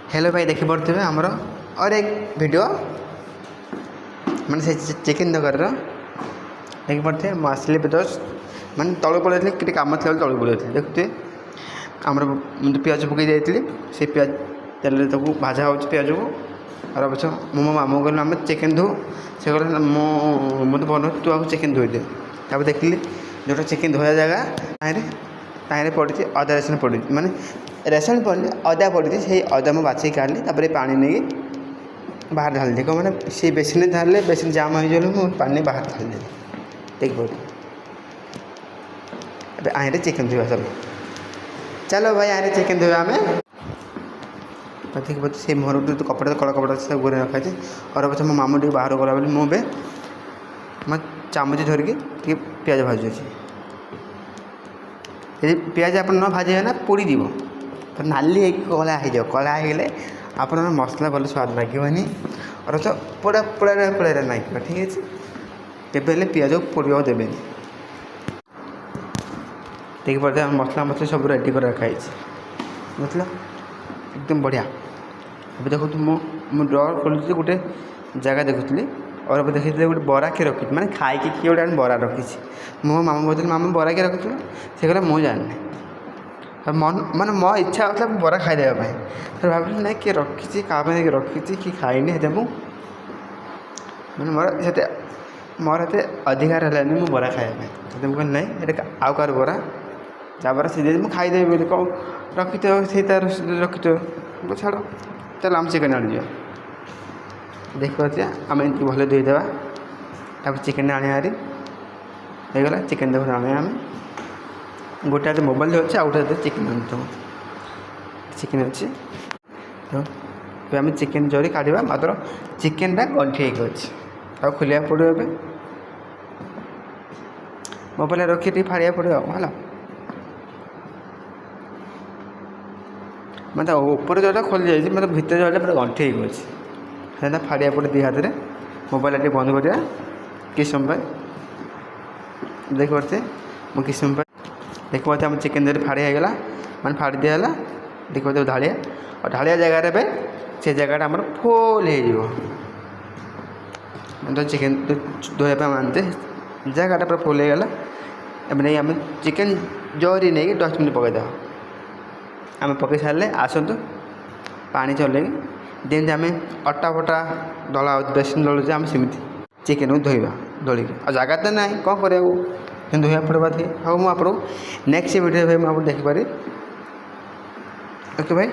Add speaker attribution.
Speaker 1: Hello भाई देखी पड़े आमर और एक वीडियो मैंने से चिकेन तरकारी देखी पड़े मुझे आसली जस्ट मैंने तलू पड़े कि कम थी तलू पड़े देखते आमर मुझे पिज पकई जाइए से पिज तेल भाजा हो पिज को और पछ मो मामू कहलु आम चिकेन धो से कहते मुझे बन तू आगे चिकेन धोई दे तब देखिली जोटा चिकेन धोया जगह ताहिर पड़ी अदा रेसन पड़ी माने रेसन पड़े अदा पड़ी से अदा मुझे बाछी काढ़ी पा नहीं बाहर ढाल दी मैंने से बेसिन ढाले बेसिन जाम हो मुझे पानी बाहर ढाल दे देख पड़े अब आए चिकेन धोवा चलो चलो भाई आए चिकेन धोवा आम देखिए से मोहर तो कपड़ा कला कपड़ा से गोरे रखा है और पचे मो मामू टे बाहर गला बोली मुझे मैं चामच धरिकी पिज भाजुँ यदि पिज आप न भाजे ना पोड़ी तो नाली कला हो कला होगले आप मसला भल स्वाद लगे और तो पोड़ा पोड़ा पोड़ा लगे ठीक है केवे पिज को पोड़ा देवे देखिए पड़ते मसला मसला सब रेडी कर रखाई मतलब एकदम बढ़िया अभी देखो मु ड्रॉर खोलुची गोटे जगह देखुली और अब देखी गोटे बरा किए रखी मैंने खाई किए गोटे बरा रखी मो मामू बोलते मामू बरा किए रखी से कहला मुझे जानी मन माने मो इच्छा होता बरा खाईदेवाई फिर भाविली ना किए रखी क्या रखी कि खाईनी है मैंने मोर ये अधिकार है मुझे बरा खाइबा तो मुझे ना ये आउ कार बरा जा बरा सीधे मुझे खाईदेवी बोली कौन रखी तो से रखी तो छाड़ चल आम चिकेन आनी जा देख पाते आम एमती भले धोईदेवा तब चिकेन आने हारी होगला चिकेन देखो आने आम गोटे हाथ मोबाइल अच्छे आउ गोटे चिकेन आनी चिकेन अच्छे तो आम चिकेन जरी काढ़ा मात्र चिकेनटा गंठी अच्छे आ खोलिया पड़ो ए मोबाइल रखी फाड़िया पड़ो है मतलब ऊपर जोटा खोली जाए मतलब भितर जोटा पूरा गंठी अच्छे है फाड़िया पड़े दी हाथ में मोबाइल टे बंद करा कि समय देख पाते मुझे कि समय देख पाते आम चिकेन जरी फाड़िया होगला मैंने फाड़ी दिया देख पाते ढालिया और ढालिया जगार से जगह आम फुल हो चिकेन धोप मानते जगह पूरा फुल होगला अब नहीं आम चिकेन जरी नहीं डस्टबिन पकईद आम पकई सारे आसतु पानी चल जमी आम अटा फटा दला बेसन दलुचे आम सेमती चिकेन को धोवा दलिक और जगह तो ना कौन कर धोया पड़वा थी हाँ मुझे आपको नेक्स्ट वीडियो भाई मुझे देखिपारि ओके भाई।